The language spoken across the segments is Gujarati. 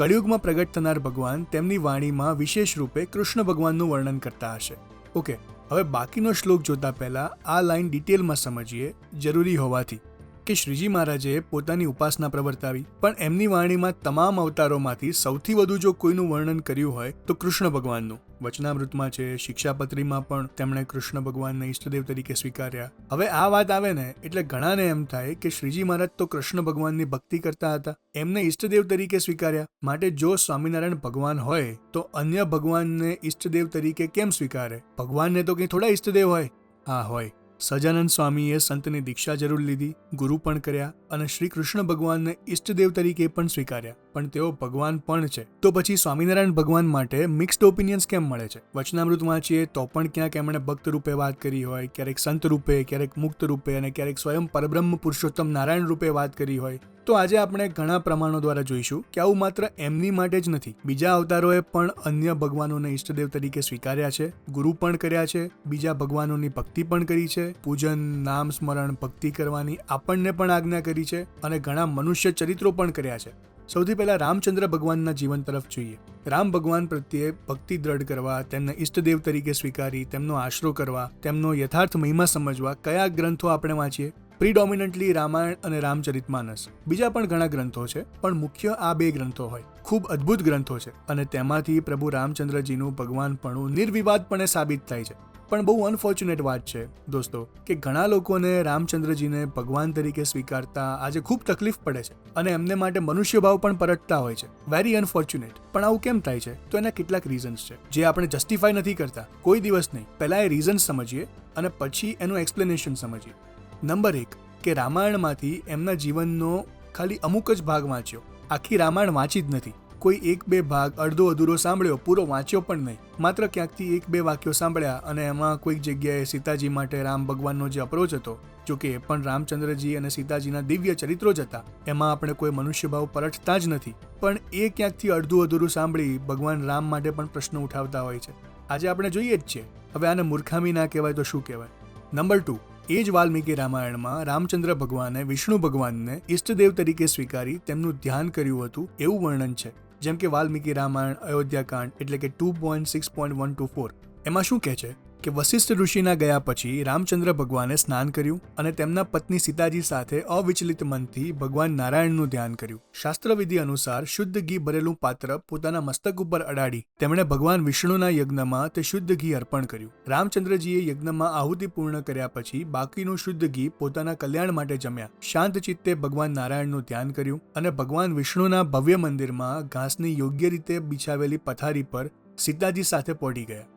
કળિયુગમાં પ્રગટ થનાર ભગવાન તેમની વાણીમાં વિશેષ રૂપે કૃષ્ણ ભગવાનનું વર્ણન કરતા હશે. ઓકે, હવે બાકીનો શ્લોક જોતા પહેલા આ લાઈન ડિટેલમાં સમજીએ, જરૂરી હોવાથી, કે શ્રીજી મહારાજે પોતાની ઉપાસના પ્રવર્તાવી, પણ એમની વાણીમાં તમામ અવતારોમાંથી સૌથી વધુ જો કોઈનું વર્ણન કર્યું હોય તો કૃષ્ણ ભગવાનનું. વચનામૃતમાં છે, શિક્ષાપત્રીમાં પણ તેમણે કૃષ્ણ ભગવાનને ઈષ્ટદેવ તરીકે સ્વીકાર્યા. હવે આ વાત આવે ને એટલે ઘણાને એમ થાય કે શ્રીજી મહારાજ તો કૃષ્ણ ભગવાનની ભક્તિ કરતા હતા, એમને ઈષ્ટદેવ તરીકે સ્વીકાર્યા, માટે જો સ્વામિનારાયણ ભગવાન હોય તો અન્ય ભગવાનને ઈષ્ટદેવ તરીકે કેમ સ્વીકારે? ભગવાનને તો કંઈ થોડા ઈષ્ટદેવ હોય? હા હોય. સહજાનંદ સ્વામીએ સંતની દીક્ષા જરૂર લીધી, ગુરુ પણ કર્યા અને શ્રી કૃષ્ણ ભગવાનને ઈષ્ટદેવ તરીકે પણ સ્વીકાર્યા, પણ તેઓ ભગવાન પણ છે. તો પછી સ્વામિનારાયણ ભગવાન માટે મિક્સ્ડ ઓપિનિયન્સ કેમ મળે છે? વચનામૃત વાંચીએ તો પણ ક્યાંક એમણે ભક્ત રૂપે વાત કરી હોય, ક્યારેક સંત રૂપે, ક્યારેક મુક્ત રૂપે અને ક્યારેક સ્વયં પરબ્રહ્મ પુરુષોત્તમ નારાયણ રૂપે વાત કરી હોય. તો આજે આપણે ઘણા પ્રમાણો દ્વારા જોઈશું કે આવું માત્ર એમની માટે જ નથી, બીજા અવતારોએ પણ અન્ય ભગવાનોને ઈષ્ટદેવ તરીકે સ્વીકાર્યા છે, ગુરુ પણ કર્યા છે, બીજા ભગવાનોની ભક્તિ પણ કરી છે, પૂજન, નામ સ્મરણ, ભક્તિ કરવાની આપણને પણ આજ્ઞા કરી છે અને ઘણા મનુષ્ય ચરિત્રો પણ કર્યા છે. સૌથી પહેલા રામચંદ્ર ભગવાનના જીવન તરફ જોઈએ. રામ ભગવાન પ્રત્યે ભક્તિ દ્રઢ કરવા, તેમને ઈષ્ટદેવ તરીકે સ્વીકારી, તેમનો આશરો કરવા, તેમનો યથાર્થ મહિમા સમજવા કયા ગ્રંથો આપણે વાંચીએ? પ્રિડોમિનન્ટલી રામાયણ અને રામચરિતમાનસ. બીજા પણ ઘણા ગ્રંથો છે, પણ મુખ્ય આ બે ગ્રંથો હોય. ખૂબ અદ્ભુત ગ્રંથો છે અને તેમાંથી પ્રભુ રામચંદ્રજીનું ભગવાનપણું નિર્વિવાદપણે સાબિત થાય છે. પણ બહુ અનફોર્ચ્યુનેટ વાત છે દોસ્તો કે ઘણા લોકોને રામચંદ્રજીને ભગવાન તરીકે સ્વીકારતા આજે ખૂબ તકલીફ પડે છે અને એમને માટે મનુષ્ય ભાવ પણ પરટતા હોય છે. Very unfortunate. પણ આવું કેમ થાય છે? તો એના કેટલાક રીઝન્સ છે જે આપણે જસ્ટિફાય નથી કરતા, કોઈ દિવસ નહીં. પહેલા એ રીઝન્સ સમજીએ અને પછી એનું એક્સપ્લેનેશન સમજીએ. નંબર 1, કે રામાયણમાંથી એમના જીવનનો ખાલી અમુક જ ભાગ વાંચ્યો, આખી રામાયણ વાંચી જ નથી. કોઈ 1-2 ભાગ અડધો અધૂરો સાંભળ્યો, પૂરો વાંચ્યો પણ નહીં. માત્ર ક્યાંકથી 1-2 વાક્યો સાંભળ્યા અને એમાં કોઈક જગ્યાએ સીતાજી માટે રામ ભગવાનનો જે અપ્રોચ હતો, જો કે એ પણ રામચંદ્રજી અને સીતાજીના દિવ્ય ચરિત્રો જ હતા, એમાં આપણે કોઈ મનુષ્ય ભાવ પરટતા જ નથી, પણ એ ક્યાંકથી અડધું અધૂરું સાંભળી ભગવાન રામ માટે પણ પ્રશ્ન ઉઠાવતા હોય છે. આજે આપણે જોઈએ જ છીએ. હવે આને મૂર્ખામી ના કહેવાય તો શું કહેવાય? નંબર 2, એ જ વાલ્મીકી રામાયણમાં રામચંદ્ર ભગવાને વિષ્ણુ ભગવાનને ઈષ્ટદેવ તરીકે સ્વીકારી તેમનું ધ્યાન કર્યું હતું એવું વર્ણન છે. જેમ કે વાલ્મીકી રામાયણ અયોધ્યાકાંડ એટલે કે 2.6.124. એમાં શું કહે છે કે વશિષ્ઠ ઋષિના ગયા પછી રામચંદ્ર ભગવાને સ્નાન કર્યું અને તેમના પત્ની સીતાજી સાથે અવિચલિત મનથી ભગવાન નારાયણનું ધ્યાન કર્યું. શાસ્ત્રવિધિ અનુસાર શુદ્ધ ઘી ભરેલું પાત્ર પોતાના મસ્તક ઉપર અડાડી તેમણે ભગવાન વિષ્ણુના યજ્ઞમાં તે શુદ્ધ ઘી અર્પણ કર્યું. રામચંદ્રજીએ યજ્ઞમાં આહુતિ પૂર્ણ કર્યા પછી બાકીનું શુદ્ધ ઘી પોતાના કલ્યાણ માટે જમ્યા. શાંત ચિત્તે ભગવાન નારાયણનું ધ્યાન કર્યું અને ભગવાન વિષ્ણુના ભવ્ય મંદિરમાં ઘાસની યોગ્ય રીતે બિછાવેલી પથારી પર સીતાજી સાથે પહોંચી ગયા.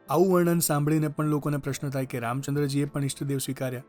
આવું વર્ણન સાંભળીને પણ લોકોને પ્રશ્ન થાય કે રામચંદ્રજીએ પણ ઈષ્ટદેવ સ્વીકાર્યા.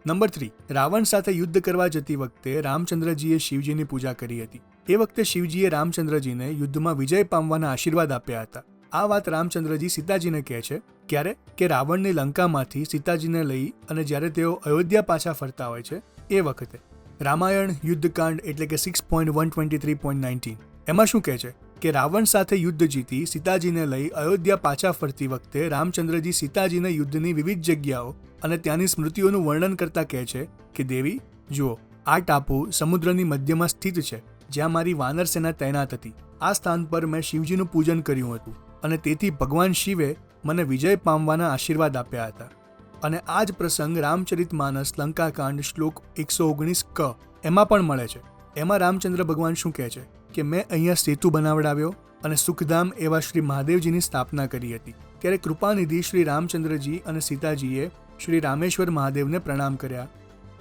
નંબર 3, રાવણ સાથે યુદ્ધ કરવા જતી વખતે રામચંદ્રજીએ શિવજીની પૂજા કરી હતી. એ વખતે શિવજીએ રામચંદ્રજીને યુદ્ધમાં વિજય પામવાના આશીર્વાદ આપ્યા હતા. આ વાત રામચંદ્રજી સીતાજીને કહે છે. ક્યારે? કે રાવણની લંકામાંથી સીતાજીને લઈ અને જ્યારે તેઓ અયોધ્યા પાછા ફરતા હોય છે એ વખતે. રામાયણ યુદ્ધકાંડ એટલે કે 6.123.19. એમાં શું કહે છે કે રાવણ સાથે યુદ્ધ જીતી સીતાજીને લઈ અયોધ્યા પાછા ફરતી વખતે રામચંદ્રજી સીતાજીને યુદ્ધની વિવિધ જગ્યાઓ અને ત્યાંની સ્મૃતિઓનું વર્ણન કરતા કહે છે કે દેવી જુઓ, આ ટાપુ સમુદ્રની મધ્યમાં સ્થિત છે જ્યાં મારી વાનર સેના તૈનાત હતી. આ સ્થાન પર મેં શિવજીનું પૂજન કર્યું હતું અને તેથી ભગવાન શિવે મને વિજય પામવાના આશીર્વાદ આપ્યા હતા. અને આ જ પ્રસંગ રામચરિતમાનસ લંકાકાંડ શ્લોક 119 ક એમાં પણ મળે છે. એમાં રામચંદ્ર ભગવાન શું કહે છે કે મેં અહીંયા સેતુ બનાવડાવ્યો અને સુખધામ એવા શ્રી મહાદેવજીની સ્થાપના કરી હતી. ત્યારે કૃપાનિધિ શ્રી રામચંદ્રજી અને સીતાજીએ શ્રી રામેશ્વર મહાદેવને પ્રણામ કર્યા.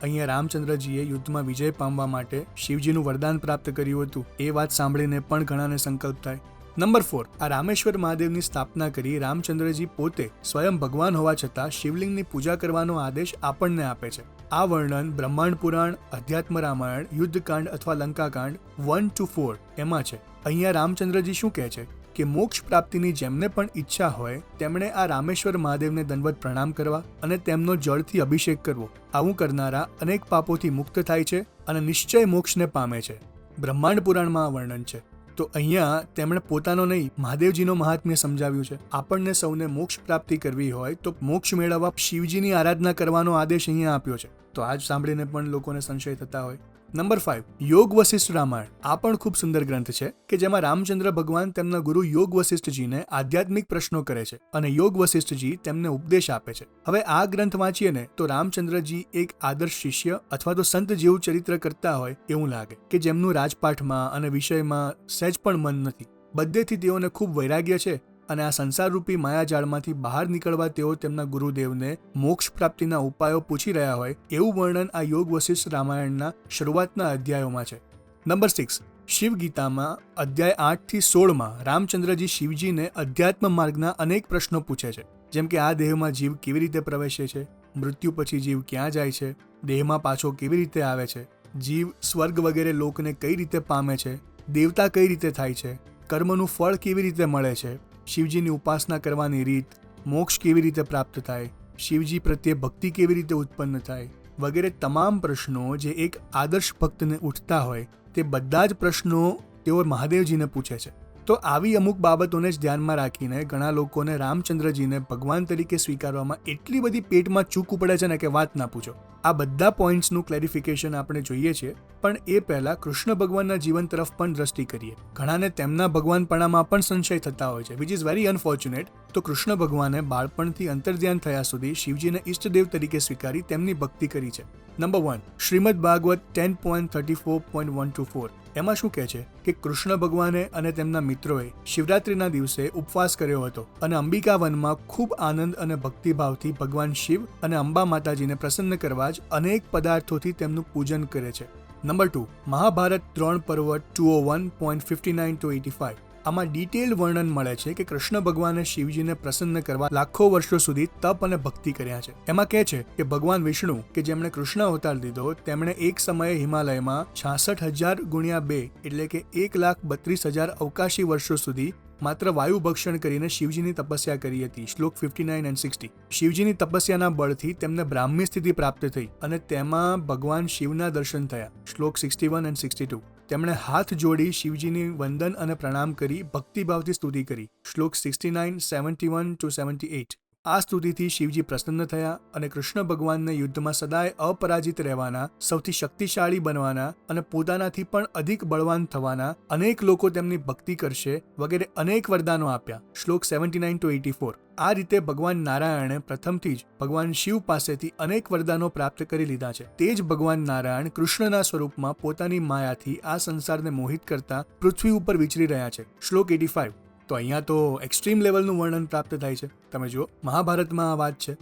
અહીંયા રામચંદ્રજીએ યુદ્ધમાં વિજય પામવા માટે શિવજીનું વરદાન પ્રાપ્ત કર્યું હતું. એ વાત સાંભળીને પણ ઘણાને સંકલ્પ થાય. નંબર 4, આ રામેશ્વર મહાદેવની સ્થાપના કરી રામચંદ્રજી પોતે સ્વયં ભગવાન હોવા છતાં શિવલિંગની પૂજા કરવાનો આદેશ આપણને આપે છે. આ વર્ણન બ્રહ્માંડ પુરાણ, અધ્યાત્મ રામાયણ, યુદ્ધકાંડ અથવા લંકાકાંડ 1-4 એમાં છે. અહીંયા રામચંદ્રજી શું કહે છે કે મોક્ષ પ્રાપ્તિની જેમને પણ ઈચ્છા હોય તેમણે આ રામેશ્વર મહાદેવને દંડવત પ્રણામ કરવા અને તેમનો જળથી અભિષેક કરવો. આવું કરનારા અનેક પાપોથી મુક્ત થાય છે અને નિશ્ચય મોક્ષને પામે છે. બ્રહ્માંડ પુરાણમાં આ વર્ણન છે. તો અહીંયા તેમણે પોતાનો નહીં મહાદેવજીનો મહાત્મ્ય સમજાવ્યું છે. આપણને સૌને મોક્ષ પ્રાપ્તિ કરવી હોય તો મોક્ષ મેળવવા શિવજીની આરાધના કરવાનો આદેશ અહીંયા આપ્યો છે. તો આજ સાંભળીને પણ લોકોને સંશય થતા હોય નંબર 5, યોગ વશિષ્ઠ રામાયણ. આ પણ ખૂબ સુંદર ગ્રંથ છે કે જેમાં રામચંદ્ર ભગવાન તેમના ગુરુ યોગ વશિષ્ઠજીને આધ્યાત્મિક પ્રશ્નો કરે છે અને યોગ વશિષ્ઠજી તેમને ઉપદેશ આપે છે. હવે આ ગ્રંથ વાંચીએ ને તો રામચંદ્રજી એક આદર્શ શિષ્ય અથવા તો સંત જેવું ચરિત્ર કરતા હોય એવું લાગે કે જેમનું રાજપાઠમાં અને વિષયમાં સહેજ પણ મન નથી. બધેથી તેઓને ખૂબ વૈરાગ્ય છે અને આ સંસારરૂપી માયાજાળમાંથી બહાર નીકળવા તેઓ તેમના ગુરુદેવને મોક્ષ પ્રાપ્તિના ઉપાયો પૂછી રહ્યા હોય એવું વર્ણન આ યોગ વશિષ્ઠ રામાયણના શરૂઆતના અધ્યાયોમાં છે. નંબર 6, શિવ ગીતામાં અધ્યાય 8 થી 16 રામચંદ્રજી શિવજીને અધ્યાત્મ માર્ગના અનેક પ્રશ્નો પૂછે છે, જેમ કે આ દેહમાં જીવ કેવી રીતે પ્રવેશે છે, મૃત્યુ પછી જીવ ક્યાં જાય છે, દેહમાં પાછો કેવી રીતે આવે છે, જીવ સ્વર્ગ વગેરે લોકને કઈ રીતે પામે છે, દેવતા કઈ રીતે થાય છે, કર્મનું ફળ કેવી રીતે મળે છે, શિવજીની ઉપાસના કરવાની રીત, મોક્ષ કેવી રીતે પ્રાપ્ત થાય, શિવજી પ્રત્યે ભક્તિ કેવી રીતે ઉત્પન્ન થાય વગેરે તમામ પ્રશ્નો જે એક આદર્શ ભક્તને ઉઠતા હોય તે બધા જ પ્રશ્નો તેઓ મહાદેવજીને પૂછે છે. તો આવી અમુક બાબતોને જ ધ્યાનમાં રાખીને ઘણા લોકોને રામચંદ્રજીને ભગવાન તરીકે સ્વીકારવામાં એટલી બધી પેટમાં ચૂક પડે છે ને કે વાત ના પૂછો. આ બધા પોઈન્ટ્સનું ક્લેરિફિકેશન આપણે જોઈએ છીએ, પણ એ પહેલા કૃષ્ણ ભગવાનના જીવન તરફ પણ દ્રષ્ટિ કરીએ. ઘણાને તેમના ભગવાનપણામાં પણ સંશય થતા હોય છે, વિચ ઇઝ વેરી અનફોર્ચ્યુનેટ. તો કૃષ્ણ ભગવાને બાળપણથી અંતર્ધ્યાન થયા સુધી શિવજીને ઈષ્ટદેવ તરીકે સ્વીકારી તેમની ભક્તિ કરી છે. નંબર 1, શ્રીમદ ભાગવત 10.34.1-4. એમાં શું કહે છે કે કૃષ્ણ ભગવાને અને તેમના મિત્રોએ શિવરાત્રિના દિવસે ઉપવાસ કર્યો હતો અને અંબિકા વનમાં ખૂબ આનંદ અને ભક્તિભાવથી ભગવાન શિવ અને અંબા માતાજીને પ્રસન્ન કરવા જ અનેક પદાર્થોથી તેમનું પૂજન કરે છે. નંબર 2, મહાભારત દ્રોણ પર્વ 201.59-85. આમાં ડિટેલ વર્ણન મળે છે કે કૃષ્ણ ભગવાને શિવજીને પ્રસન્ન કરવા લાખો વર્ષો સુધી તપ અને ભક્તિ કર્યા છે. એમાં કહે છે કે ભગવાન વિષ્ણુ કે જેમણે કૃષ્ણ અવતાર લીધો તેમણે એક સમયે હિમાલયમાં 66,000 ગુણ્યા 2 એટલે કે 1,32,000 અવકાશી વર્ષો સુધી માત્ર વાયુ ભક્ષણ કરીને શિવજીની તપસ્યા કરી હતી. શ્લોક 59 અને 60. શિવજીની તપસ્યાના બળથી તેમને બ્રાહ્મી સ્થિતિ પ્રાપ્ત થઈ અને તેમાં ભગવાન શિવના દર્શન થયા. શ્લોક 61 અને 62. તેમણે હાથ જોડી શિવજીની વંદન અને પ્રણામ કરી ભક્તિભાવથી સ્તુતિ કરી. શ્લોક 69, 71-78. આ સ્તુતિથી શિવજી પ્રસન્ન થયા અને કૃષ્ણ ભગવાનને યુદ્ધમાં સદાય અપરાજિત રહેવાના, સૌથી શક્તિશાળી બનવાના અને પોતાનાથી પણ અધિક બળવાન થવાના, અનેક લોકો તેમની ભક્તિ કરશે વગેરે અનેક વરદાનો આપ્યા. શ્લોક 79-84. આ રીતે ભગવાન નારાયણે પ્રથમથી જ ભગવાન શિવ પાસેથી અનેક વરદાનો પ્રાપ્ત કરી લીધા છે. તે જ ભગવાન નારાયણ કૃષ્ણના સ્વરૂપમાં પોતાની માયાથી આ સંસારને મોહિત કરતા પૃથ્વી ઉપર વિચરી રહ્યા છે. શ્લોક 85. તો અહીંયા તો એક્સ્ટ્રીમ લેવલનું વર્ણન પ્રાપ્ત થાય છે. તમે જુઓ, મહાભારતમાં આ વાત છે.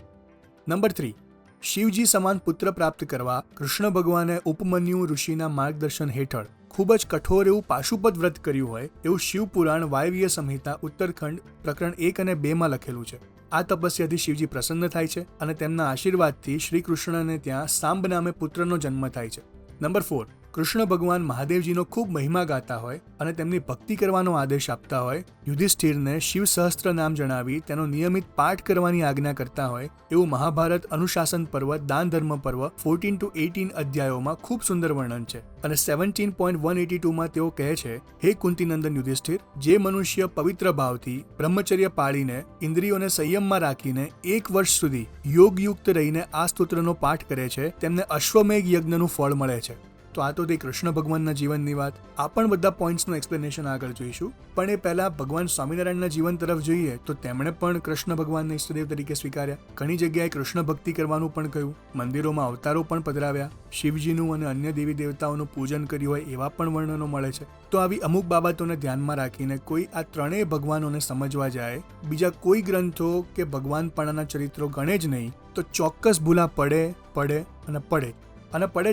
નંબર 3, શિવજી સમાન પુત્ર પ્રાપ્ત કરવા કૃષ્ણ ભગવાને ઉપમન્યુ ઋષિના માર્ગદર્શન હેઠળ ખૂબ જ કઠોર એવું પાશુપત વ્રત કર્યું હોય એવું શિવપુરાણ વાયવ્ય સંહિતા ઉત્તરખંડ પ્રકરણ 1 અને 2 લખેલું છે. આ તપસ્યાથી શિવજી પ્રસન્ન થાય છે અને તેમના આશીર્વાદથી શ્રી કૃષ્ણને ત્યાં સાંબ નામે પુત્રનો જન્મ થાય છે. નંબર 4, કૃષ્ણ ભગવાન મહાદેવજીનો ખૂબ મહિમા ગાતા હોય અને તેમની ભક્તિ કરવાનો આદેશ આપતા હોય, યુધિષ્ઠિરને શિવ સહસ્ત્ર નામ જણાવી તેનો નિયમિત પાઠ કરવાની આજ્ઞા કરતા હોય એવું મહાભારત અનુશાસન પર્વ દાન ધર્મ પર્વ 14-18 અધ્યાયોમાં ખૂબ સુંદર વર્ણન છે. અને 17.182 તેઓ કહે છે, હે કુંતીનંદન યુધિષ્ઠિર, જે મનુષ્ય પવિત્ર ભાવથી બ્રહ્મચર્ય પાળીને ઇન્દ્રિયોને સંયમમાં રાખીને 1 વર્ષ સુધી યોગયુક્ત રહીને આ સ્તોત્રનો પાઠ કરે છે તેમને અશ્વમેઘ યજ્ઞનું ફળ મળે છે. તો આ તો તે કૃષ્ણ ભગવાનના જીવનની વાત. આ પણ બધા પોઈન્ટ્સનું એક્સપ્લેનેશન આગળ જોઈશું, પણ એ પહેલા ભગવાન સ્વામિનારાયણના જીવન તરફ જોઈએ તો તેમણે પણ કૃષ્ણ ભગવાનને ઈષ્ટદેવ તરીકે સ્વીકાર્યા. ઘણી જગ્યાએ કૃષ્ણ ભક્તિ કરવાનું પણ કહ્યું, મંદિરોમાં અવતારો પણ પધરાવ્યા, શિવજીનું અને અન્ય દેવી દેવતાઓનું પૂજન કર્યું હોય એવા પણ વર્ણનો મળે છે. તો આવી અમુક બાબતોને ધ્યાનમાં રાખીને કોઈ આ ત્રણેય ભગવાનોને સમજવા જાય, બીજા કોઈ ગ્રંથો કે ભગવાનપણાના ચરિત્રો ગણે જ નહીં, તો ચોક્કસ ભૂલા પડે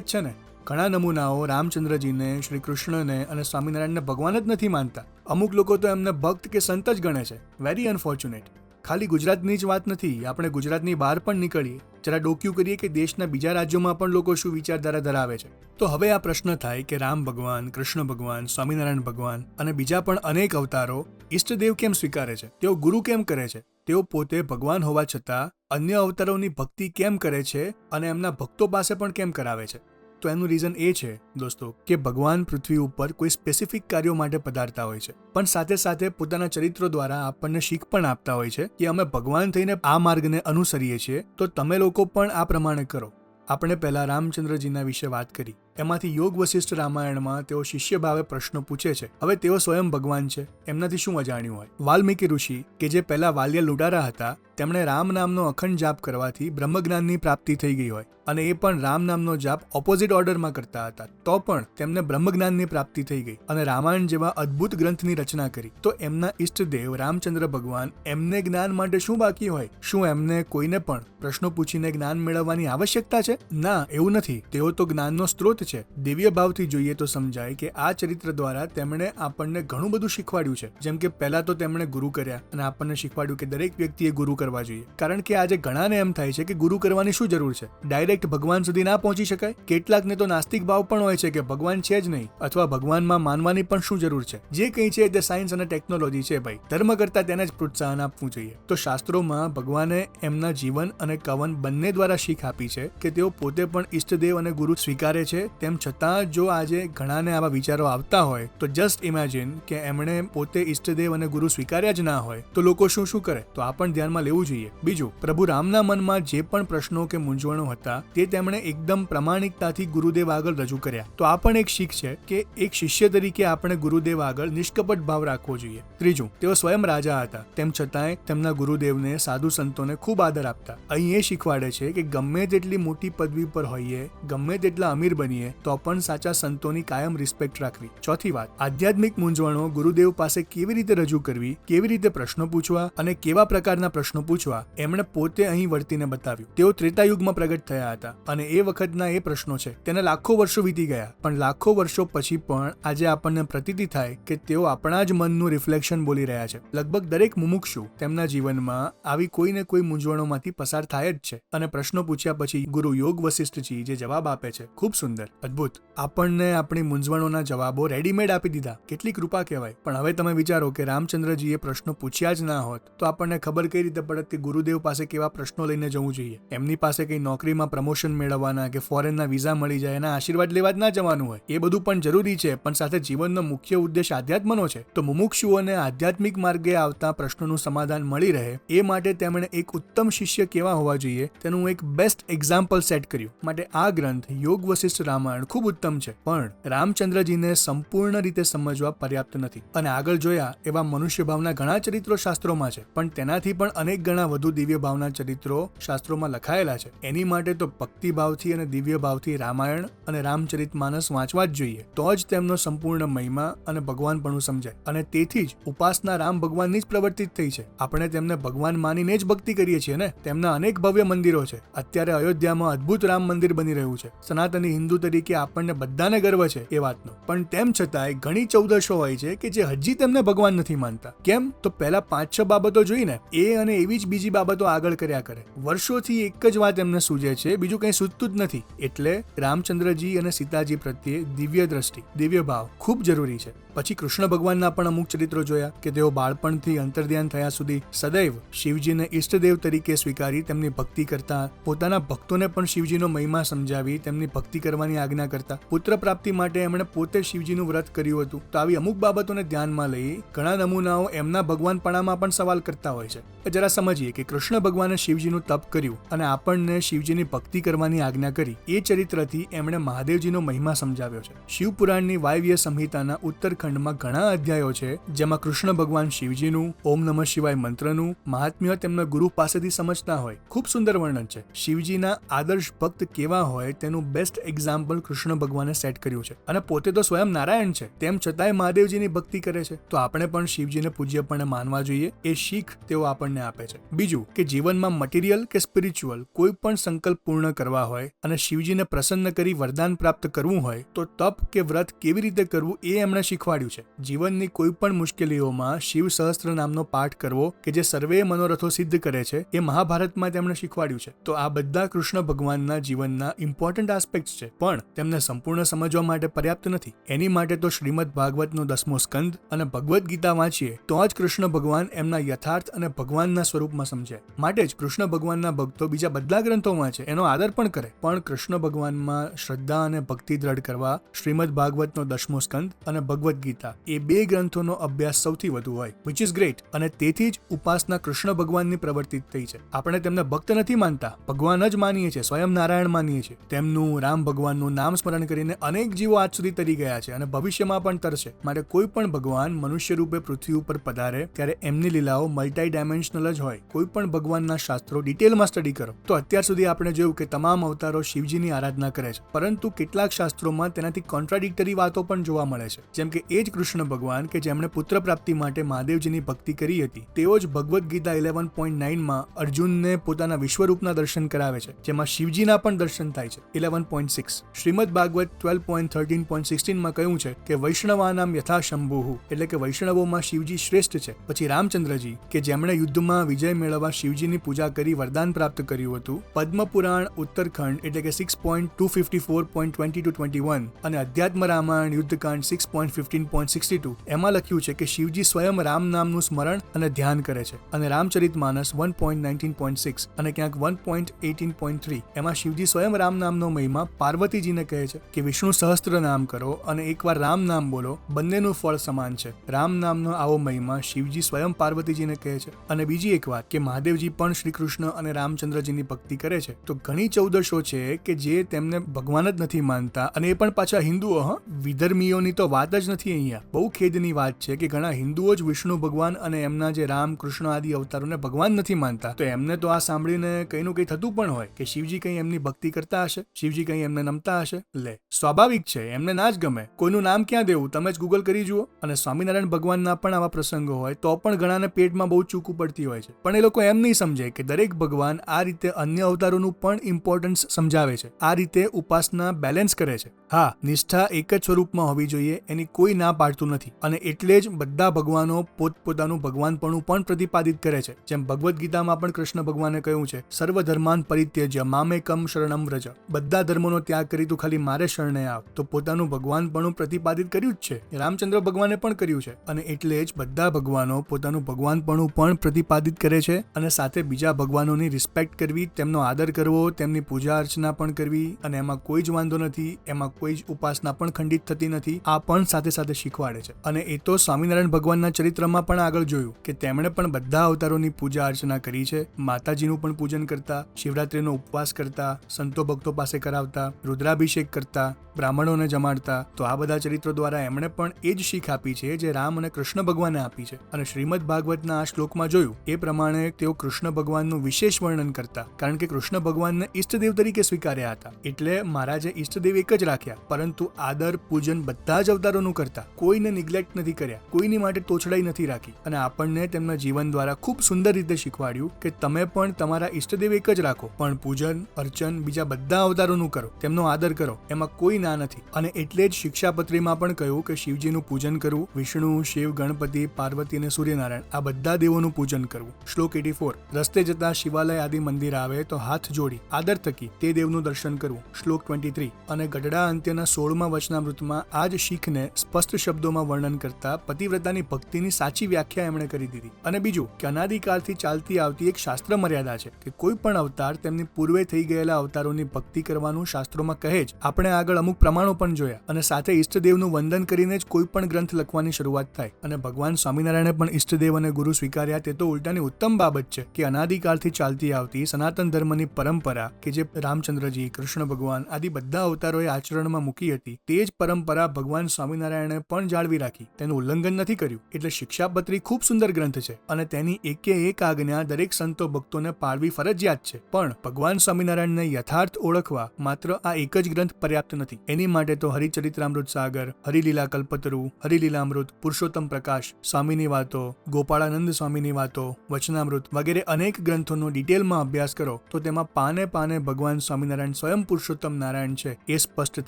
જ છે ને. ઘણા નમૂનાઓ રામચંદ્રજીને, શ્રી કૃષ્ણને અને સ્વામિનારાયણને ભગવાન જ નથી માનતા. અમુક લોકો તો એમને ભક્ત કે સંત જ ગણે છે. Very unfortunate. ખાલી ગુજરાતની જ વાત નથી, આપણે ગુજરાતની બહાર પણ નીકળીએ, જરા ડોક્યુ કરીએ કે દેશના બીજા રાજ્યોમાં પણ લોકો શું વિચારધારા ધરાવે છે. તો હવે આ પ્રશ્ન થાય કે રામ ભગવાન, કૃષ્ણ ભગવાન, સ્વામિનારાયણ ભગવાન અને બીજા પણ અનેક અવતારો ઈષ્ટદેવ કેમ સ્વીકારે છે? તેઓ ગુરુ કેમ કરે છે? તેઓ પોતે ભગવાન હોવા છતાં અન્ય અવતારોની ભક્તિ કેમ કરે છે અને એમના ભક્તો પાસે પણ કેમ કરાવે છે? તો એનું રીઝન એ છે દોસ્તો કે ભગવાન પૃથ્વી ઉપર કોઈ સ્પેસિફિક કાર્યો માટે પધારતા હોય છે, પણ સાથે સાથે પોતાના ચરિત્રો દ્વારા આપણને શીખ પણ આપતા હોય છે કે અમે ભગવાન થઈને આ માર્ગને અનુસરીએ છીએ, તો તમે લોકો પણ આ પ્રમાણે કરો. આપણે પહેલા રામચંદ્રજીના વિશે વાત કરી. એમાંથી યોગ વશિષ્ઠ રામાયણમાં તેઓ શિષ્ય ભાવે પ્રશ્નો પૂછે છે. હવે તેઓ સ્વયં ભગવાન છે, એમનાથી શું અજાણ્યું હોય? વાલ્મીકી ઋષિ કે જે પહેલા વાલિયા લૂંટારા હતા, તેમણે રામ નામનો અખંડ જાપ કરવાથી બ્રહ્મજ્ઞાનની પ્રાપ્તિ થઈ ગઈ હોય, અને એ પણ રામ નામનો જાપ ઓપોઝિટ ઓર્ડરમાં કરતા હતા, તો પણ તેમને બ્રહ્મજ્ઞાનની પ્રાપ્તિ થઈ ગઈ અને રામાયણ જેવા અદ્ભુત ગ્રંથની રચના કરી. તો એમના ઈષ્ટદેવ રામચંદ્ર ભગવાન એમને જ્ઞાન માટે શું બાકી હોય? શું એમને કોઈને પણ પ્રશ્નો પૂછીને જ્ઞાન મેળવવાની આવશ્યકતા છે? ના, એવું નથી. તેઓ તો જ્ઞાનનો સ્ત્રોત છે. દિવ્ય ભાવથી જોઈએ તો સમજાય કે આ ચરિત્ર દ્વારા તેમણે આપણને ઘણું બધું શીખવાડ્યું છે. જેમ કે પહેલા તો તેમણે ગુરુ કર્યા અને આપણને શીખવાડ્યું કે દરેક વ્યક્તિએ ગુરુ કરવા જોઈએ. કારણ કે આજે ઘણાને એમ થાય છે કે ગુરુ કરવાની શું જરૂર છે, ડાયરેક્ટ ભગવાન સુધી ના પહોંચી શકાય? કેટલાકને તો નાસ્તિક ભાવ પણ હોય છે કે ભગવાન છે જ નહીં, અથવા ભગવાનમાં માનવાની પણ શું જરૂર છે? જે કંઈ છે તે સાયન્સ અને ટેકનોલોજી છે ભાઈ, ધર્મ કરતા તેને જ પ્રોત્સાહન આપવું જોઈએ. તો શાસ્ત્રોમાં ભગવાને એમના જીવન અને કવન બંને દ્વારા શીખ આપી છે કે તેઓ પોતે પણ ઈષ્ટદેવ અને ગુરુ સ્વીકારે છે. તેમ છતાં જો આજે ઘણાને આવા વિચારો આવતા હોય તો જસ્ટ ઇમેજિન કે એમણે પોતે ઈષ્ટદેવ અને ગુરુ સ્વીકાર્યા જ ના હોય તો લોકો શું શું કરે? તો આ પણ ધ્યાનમાં લેવું જોઈએ. બીજું, પ્રભુ રામના મનમાં જે પણ પ્રશ્નો કે મૂંઝવણો હતા તે તેમણે એકદમ પ્રામાણિકતાથી ગુરુદેવ આગળ રજૂ કર્યા. તો આ પણ એક શીખ છે કે એક શિષ્ય તરીકે આપણે ગુરુદેવ આગળ નિષ્કપટ ભાવ રાખવો જોઈએ. ત્રીજું, તેઓ સ્વયં રાજા હતા, તેમ છતાંય તેમના ગુરુદેવને સાધુ સંતોને ખૂબ આદર આપતા. અહીં એ શીખવાડે છે કે ગમે તેટલી મોટી પદવી પર હોઈએ, ગમે તેટલા અમીર બનીએ, તો પણ સાચા સંતોની કાયમ રિસ્પેક્ટ રાખવી. ચોથી વાત, આધ્યાત્મિક મૂંઝવણો ગુરુદેવ પાસે કેવી રીતે રજૂ કરવી, કેવી રીતે પ્રશ્નો પૂછવા અને કેવા પ્રકારના પ્રશ્નો પૂછવા, એમણે પોતે અહીં વર્તીને બતાવ્યું. તેઓ ત્રેતાયુગમાં પ્રગટ થયા હતા અને એ વખતના એ પ્રશ્નો છે તેને લાખો વર્ષો વીતી ગયા, પણ લાખો વર્ષો પછી પણ આજે આપણને પ્રતીતિ થાય કે તેઓ આપણા જ મનનું રિફ્લેક્શન બોલી રહ્યા છે. લગભગ દરેક મુમુક્ષુ તેમના જીવનમાં આવી કોઈ ને કોઈ મૂંઝવણોમાંથી પસાર થાય જ છે, અને પ્રશ્નો પૂછ્યા પછી ગુરુ યોગ વશિષ્ઠજી જે જવાબ આપે છે, ખૂબ સુંદર, અદ્ભુત. આપણને આપણી મૂંઝવણોના જવાબો રેડીમેડ આપી દીધા. કેટલી કૃપા કહેવાય. પણ હવે તમે વિચારો કે રામચંદ્રજીએ પ્રશ્નો પૂછ્યા જ ના હોત તો આપણને ખબર કઈ રીતે પડત કે ગુરુદેવ પાસે કેવા પ્રશ્નો લઈને જવું જોઈએ? એમની પાસે કઈ નોકરીમાં પ્રમોશન મેળવવાના કે ફોરેનના વિઝા મળી જાય એના આશીર્વાદ લેવા જ ના જવાનું હોય. એ બધું પણ જરૂરી છે, પણ સાથે જીવનનો મુખ્ય ઉદ્દેશ આધ્યાત્મનો છે. તો મુમુક્ષુઓને આધ્યાત્મિક માર્ગે આવતા પ્રશ્નોનું સમાધાન મળી રહે એ માટે તેમણે એક ઉત્તમ શિષ્ય કેવા હોવા જોઈએ તેનું એક બેસ્ટ એક્ઝામ્પલ સેટ કર્યું. માટે આ ગ્રંથ યોગ વશિષ્ઠ રામાયણ ખૂબ ઉત્તમ છે, પણ રામચંદ્રજીને સંપૂર્ણ રીતે સમજવા પર્યાપ્ત નથી. અને આગળ જોયા એવા મનુષ્ય ભાવના ઘણા ચરિત્રો શાસ્ત્રોમાં છે, પણ તેનાથી પણ અનેક ગણા વધુ દિવ્ય ભાવના ચરિત્રો શાસ્ત્રોમાં લખાયેલા છે. એની માટે તો ભક્તિ ભાવથી અને દિવ્ય ભાવથી રામાયણ અને રામચરિતમાનસ વાંચવા જ જોઈએ. તો જ તેમનો સંપૂર્ણ મહિમા અને ભગવાનપણું સમજાય. અને તેથી જ ઉપાસના રામ ભગવાનની જ પ્રવર્તિત થઈ છે. આપણે તેમને ભગવાન માનીને જ ભક્તિ કરીએ છીએ ને. તેમના અનેક ભવ્ય મંદિરો છે. અત્યારે અયોધ્યામાં અદ્ભુત રામ મંદિર બની રહ્યું છે. સનાતની હિન્દુ તરીકે આપણને બધાને ગર્વ છે એ વાતનો, પણ તેમ છતાંય ઘણી ચૌદશો હોય છે કે જે હજી તેમને ભગવાન નથી માનતા. કેમ? તો પહેલા 5-6 બાબતો જોઈને એ અને એવી જ બીજી બાબતો આગળ કર્યા કરે. વર્ષોથી એક જ વાત એમને સૂજે છે, બીજું કંઈ સૂઝતું જ નથી. એટલે રામચંદ્રજી અને સીતાજી પ્રત્યે દિવ્ય દ્રષ્ટિ, દિવ્ય ભાવ ખૂબ જરૂરી છે. પછી કૃષ્ણ ભગવાનના પણ અમુક ચરિત્રો જોયા કે તેઓ બાળપણથી અંતર્ધ્યાન થયા સુધી સદૈવ શિવજીને ઈષ્ટદેવ તરીકે સ્વીકારી તેમની ભક્તિ કરતા, પોતાના ભક્તોને પણ શિવજીનો મહિમા સમજાવી તેમની ભક્તિ કરવાની આજ્ઞા કરતા. પુત્ર પ્રાપ્તિ માટે એમણે પોતે શિવજીનું વ્રત કર્યું હતું. તો આવી અમુક બાબતોને ધ્યાનમાં લઈ ઘણા નમૂનાઓ એમના ભગવાનપણામાં પણ સવાલ કરતા હોય છે. જરા સમજીએ કે કૃષ્ણ ભગવાને શિવજીનું તપ કર્યું અને આપણને શિવજીની ભક્તિ કરવાની આજ્ઞા કરી. એ ચરિત્રથી એમણે મહાદેવજીનો મહિમા સમજાવ્યો છે. શિવપુરાણની વાયવ્ય સંહિતાના ઉત્તરખંડમાં ઘણા અધ્યાયો છે જેમાં કૃષ્ણ ભગવાન શિવજીનું ઓમ નમઃ શિવાય મંત્રનું મહાત્મ્ય તેમના ગુરુ પાસેથી સમજતા હોય. ખૂબ સુંદર વર્ણન છે. શિવજીના આદર્શ ભક્ત કેવા હોય તેનું બેસ્ટ એક્ઝામ્પલ કૃષ્ણ ભગવાને સેટ કર્યું છે. અને પોતે તો સ્વયં નારાયણ છે, તેમ છતાંય મહાદેવજીની ભક્તિ કરે છે. તો આપણે પણ શિવજીને પૂજ્યપણે માનવા જોઈએ. એ શીખ તેઓ આપણને આપે છે. બીજું કે જીવનમાં મટીરિયલ કે સ્પિરિચ્યુઅલ કોઈ પણ સંકલ્પ પૂર્ણ કરવા હોય અને શિવજીને પ્રસન્ન કરી વરદાન પ્રાપ્ત કરવું હોય તો તપ કે વ્રત કેવી રીતે કરવું એ એમણે શીખવાડ્યું છે. જીવનની કોઈ પણ મુશ્કેલીઓમાં શિવ સહસ્ત્ર નામનો પાઠ કરવો કે જે સર્વે મનોરથો સિદ્ધ કરે છે એ મહાભારતમાં તેમણે શીખવાડ્યું છે. તો આ બધા કૃષ્ણ ભગવાનના જીવનના ઇમ્પોર્ટન્ટ આસ્પેક્ટ છે, પણ તેમને સંપૂર્ણ સમજવા માટે પર્યાપ્ત નથી. એની માટે તો શ્રીમદ ભાગવતનો 10મો સ્કંદ અને ભગવદ્ ગીતા વાંચીએ તો જ કૃષ્ણ ભગવાન એમના યથાર્થ અને ભગવાનના સ્વરૂપમાં સમજાય. માટે જ કૃષ્ણ ભગવાનના ભક્તો બીજા બધા ગ્રંથો વાંચે, એનો આદર પણ કરે, પણ કૃષ્ણ ભગવાનમાં શ્રદ્ધા અને ભક્તિ દ્રઢ કરવા શ્રીમદ ભાગવતનો 10મો સ્કંદ અને ભગવદ્ ગીતા એ 2 ગ્રંથોનો અભ્યાસ સૌથી વધુ હોય, વિચ ઇઝ ગ્રેટ. અને તેથી જ ઉપાસના કૃષ્ણ ભગવાનની પ્રવર્તિત થઈ છે. આપણે તેમને ભક્ત નથી માનતા, ભગવાન જ માનીએ છીએ, સ્વયં નારાયણ માનીએ છીએ. તેમનું રામ ભગવાનનું ભગવાનનું નામ સ્મરણ કરીને અનેક જીવો આજ સુધી તરી ગયા છે અને ભવિષ્યમાં પણ તરશે. માટે કોઈ પણ ભગવાન મનુષ્ય રૂપે પૃથ્વી ઉપર પધારે ત્યારે એમની લીલાઓ મલ્ટી ડાયમેન્શનલ જ હોય. કોઈ પણ ભગવાનના શાસ્ત્રો ડિટેલમાં સ્ટડી કરો તો અત્યાર સુધી આપણે જોયું કે તમામ અવતારો શિવજીની આરાધના કરે છે, પરંતુ કેટલાક શાસ્ત્રોમાં તેનાથી કોન્ટ્રાડિક્ટરી વાતો પણ જોવા મળે છે. જેમ કે એ જ કૃષ્ણ ભગવાન કે જેમણે પુત્ર પ્રાપ્તિ માટે મહાદેવજીની ભક્તિ કરી હતી, તેઓ જ ભગવદ્ ગીતા 11.9માં અર્જુનને પોતાના વિશ્વરૂપના દર્શન કરાવે છે, જેમાં શિવજીના પણ દર્શન થાય છે. 11.6 શ્રીમદ ભાગવત 12.13.16માં કહ્યું છે કે વૈષ્ણવાનામ યથા શંભુઃ, એટલે કે વૈષ્ણવોમાં શિવજી શ્રેષ્ઠ છે. પછી રામચંદ્રજી કે જેમણે યુદ્ધમાં વિજય મેળવવા શિવજીની પૂજા કરી વરદાન પ્રાપ્ત કર્યું હતું. પદ્મ પુરાણ ઉત્તરખંડ એટલે કે 6.254.20-21 અને અધ્યાત્મ રામાયણ યુદ્ધકાંડ 6.15.62 એમાં લખ્યું છે કે શિવજી સ્વયં રામ નામનું સ્મરણ અને ધ્યાન કરે છે. અને રામચરિત માનસ 1.19.6 અને ક્યાંક 1.18.3 એમાં શિવજી સ્વયં રામ નામનો મહિમા પાર્વતીજીને કહે છે કે વિષ્ણુ સહસ્ત્ર નામ કરો અને એકવાર રામ નામ બોલો, બંનેનું ફળ સમાન છે. રામ નામનો આવો મહિમા શિવજી સ્વયં પાર્વતીજીને કહે છે. અને બીજી એક વાત કે મહાદેવજી પણ શ્રી કૃષ્ણ અને રામચંદ્રજીની ભક્તિ કરે છે. તો ઘણી ચૌદશો છે કે જે તેમને ભગવાન જ નથી માનતા, અને એ પણ પાછા હિન્દુઓ. વિધર્મીઓની તો વાત જ નથી અહીંયા. બહુ ખેદની વાત છે કે ઘણા હિન્દુઓ જ વિષ્ણુ ભગવાન અને એમના જે રામ કૃષ્ણ આદિ અવતારોને ભગવાન નથી માનતા. તો એમને તો આ સાંભળીને કંઈનું કંઈ થતું પણ હોય કે શિવજી કંઈ એમની ભક્તિ કરતા હશે, શિવજી કંઈ એમને નમતા હશે. લે, સ્વાભાવિક છે, એમને ના જ ગમે. કોઈનું નામ ક્યાં દેવું, તમે જ ગૂગલ કરી જુઓ. અને સ્વામિનારાયણ ભગવાનના પણ આવા પ્રસંગો હોય તો પણ ઘણાને પેટમાં બહુ ચૂકું પડતી હોય છે. પણ એ લોકો એમ નહીં સમજે કે દરેક ભગવાન આ રીતે અન્ય અવતારોનું પણ ઇમ્પોર્ટન્સ સમજાવે છે. આ રીતે ઉપાસના બેલેન્સ કરે છે. હા, નિષ્ઠા એક જ સ્વરૂપમાં હોવી જોઈએ, એની કોઈ ના પાડતું નથી. અને એટલે જ બધા ભગવાનો પોતપોતાનું ભગવાનપણું પણ પ્રતિપાદિત કરે છે. જેમ ભગવદ્ ગીતામાં પણ કૃષ્ણ ભગવાને કહ્યું છે, સર્વ ધર્માન પરિત્યજ્ય મામેકમ શરણમ વ્રજ. બધા ધર્મોનો ત્યાગ કરી તું ખાલી મારે શરણે આવ. તો પોતાનું ભગવાનપણું પ્રતિપાદિત કર્યું જ છે. રામચંદ્ર ભગવાને પણ કર્યું છે. અને એટલે જ બધા ભગવાનો પોતાનું ભગવાનપણું પણ પ્રતિપાદિત કરે છે. અને સાથે બીજા ભગવાનોની રિસ્પેક્ટ કરવી, તેમનો આદર કરવો, તેમની પૂજા અર્ચના પણ કરવી, અને એમાં કોઈ જ વાંધો નથી, એમાં કોઈ જ ઉપાસના પણ ખંડિત થતી નથી. આ પણ સાથે સાથે શીખવાડે છે. અને એ તો સ્વામિનારાયણ ભગવાનના ચરિત્રમાં પણ આગળ જોયું કે તેમણે પણ બધા અવતારોની પૂજા અર્ચના કરી છે. માતાજીનું પણ પૂજન કરતા, શિવરાત્રીનો ઉપવાસ કરતા, સંતો ભક્તો પાસે કરાવતા, રુદ્રાભિષેક કરતા, બ્રાહ્મણોને જમાડતા. તો આ બધા ચરિત્રો દ્વારા એમણે પણ એ જ શીખ આપી છે જે રામ અને કૃષ્ણ ભગવાને આપી છે. અને શ્રીમદ ભાગવતના આ શ્લોકમાં જોયું એ પ્રમાણે તેઓ કૃષ્ણ ભગવાનનું વિશેષ વર્ણન કરતા, કારણ કે કૃષ્ણ ભગવાનને ઈષ્ટદેવ તરીકે સ્વીકાર્યા હતા. એટલે મહારાજે ઈષ્ટદેવ એક જ રાખ્યા, પરંતુ આદર પૂજન બધા જ અવતારોનું કરતા. કોઈને નિગ્લેક્ટ નથી કર્યા, કોઈની માટે તોછડાઈ નથી રાખી. અને આપણને તેમના જીવન દ્વારા ખૂબ સુંદર રીતે શીખવાડ્યું કે તમે પણ તમારા ઈષ્ટદેવ એક જ રાખો, પણ પૂજન અર્ચન બીજા બધા અવતારોનું કરો, તેમનો આદર કરો, એમાં કોઈ ના નથી. અને એટલે જ શિક્ષાપત્રીમાં પણ કહ્યું કે શિવજીનું પૂજન કરવું, વિષ્ણુ, શિવ, ગણપતિ, પાર્વતી અને સૂર્યનારાયણ આ બધા દેવોનું પૂજન કરવું. શ્લોક 84 રસ્તે જતા શિવાલય આદિ મંદિર આવે તો હાથ જોડી આદર થકી તે દેવનું દર્શન કરવું. શ્લોક 23 અને ગઢડા અંત્યના 16મા વચનામૃતમાં આ જ શીખને સ્પષ્ટ શબ્દોમાં વર્ણન કરતા પતિવ્રતાની ભક્તિની સાચી વ્યાખ્યા એમણે કરી દીધી. અને બીજું કે અનાદિકાળથી ચાલતી આવતી એક શાસ્ત્ર મર્યાદા છે કે કોઈ પણ અવતાર તેમની પૂર્વે થઈ ગયેલા અવતારોની ભક્તિ કરવાનું શાસ્ત્રોમાં કહે જ. આપણે આગળ અમુક પ્રમાણો પણ જોયા. અને સાથે ઈષ્ટદેવનું વંદન કરીને જ કોઈ પણ ગ્રંથ લખવાની શરૂઆત થાય. અને ભગવાન સ્વામિનારાયણે પણ ઈષ્ટદેવ અને ગુરુ સ્વીકાર્યા. તે તો ઉલટાની ઉત્તમ બાબત છે કે અનાદિકાળથી ચાલતી આવતી સનાતન ધર્મની પરંપરા કે જે રામચંદ્રજી, કૃષ્ણ ભગવાન આદિ બધા અવતારોએ આચરણમાં મૂકી હતી, તે જ પરંપરા ભગવાન સ્વામિનારાયણે પણ જાળવી રાખી, તેનું ઉલ્લંઘન નથી કર્યું. એટલે શિક્ષાપત્રી ખૂબ સુંદર ગ્રંથ છે અને તેની એકે એક આજ્ઞા દરેક સંતો ભક્તોને પાળવી ફરજિયાત છે. પણ ભગવાન સ્વામિનારાયણને યથાર્થ ઓળખવા માત્ર આ એક જ ગ્રંથ પર્યાપ્ત નથી. એની માટે તો હરિચરિત્રામૃત સાગર, હરિલીલા કલ્પતરુ, હરિલીલામૃત, પુરુષોત્તમ પ્રકાશ, સ્વામીની વાતો, ગોપાળાનંદ સ્વામીની વાતો, વચનામૃત વગેરે અનેક ગ્રંથોનો ડિટેલમાં અભ્યાસ કરો તો તેમાં પાને પાને ભગવાન સ્વામિનારાયણ સ્વયં પુરુષોત્તમ નારાયણ છે એ સ્પષ્ટ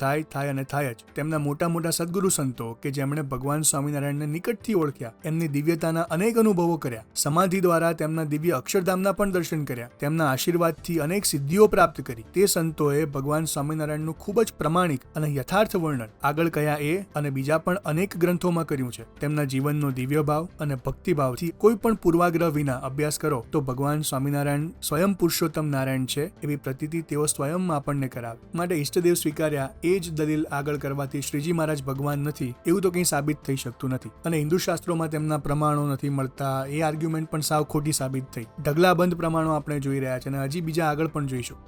થાય અને થાય જ. તેમના મોટા મોટા સદગુરુ સંતો કે જેમણે ભગવાન સ્વામિનારાયણને નિકટથી ઓળખ્યા, એમની દિવ્યતાના અનેક અનુભવો કર્યા, સમાધિ દ્વારા તેમના દિવ્ય અક્ષરધામના પણ દર્શન કર્યા, તેમના આશીર્વાદથી અનેક સિદ્ધિઓ પ્રાપ્ત કરી, તે સંતોએ ભગવાન સ્વામિનારાયણનું ખૂબ જ પ્રમાણિક અને યથાર્થ વર્ણન આગળ કયા એ અને બીજા પણ અનેક ગ્રંથોમાં કર્યું છે. તેમના જીવનનો દિવ્ય ભાવ અને ભક્તિભાવથી કોઈ પણ પૂર્વાગ્રહ વિના અભ્યાસ કરો તો ભગવાન સ્વામિનારાયણ સ્વયં પુરુષોત્તમ નારાયણ છે એવી પ્રતીતિ તેઓ સ્વયં આપણને કરાવે. માટે ઈષ્ટદેવ સ્વીકાર્યા એ જ દલીલ આગળ કરવાથી શ્રીજી મહારાજ ભગવાન નથી એવું તો કંઈ સાબિત થઈ શકતું નથી. અને હિન્દુ શાસ્ત્રોમાં તેમના પ્રમાણો નથી મળતા એ આર્ગ્યુમેન્ટ પણ સાવ ખોટી સાબિત થઈ. ઢગલાબંધ પ્રમાણો આપણે જોઈ રહ્યા છે અને હજી બીજા આગળ પણ જોઈશું.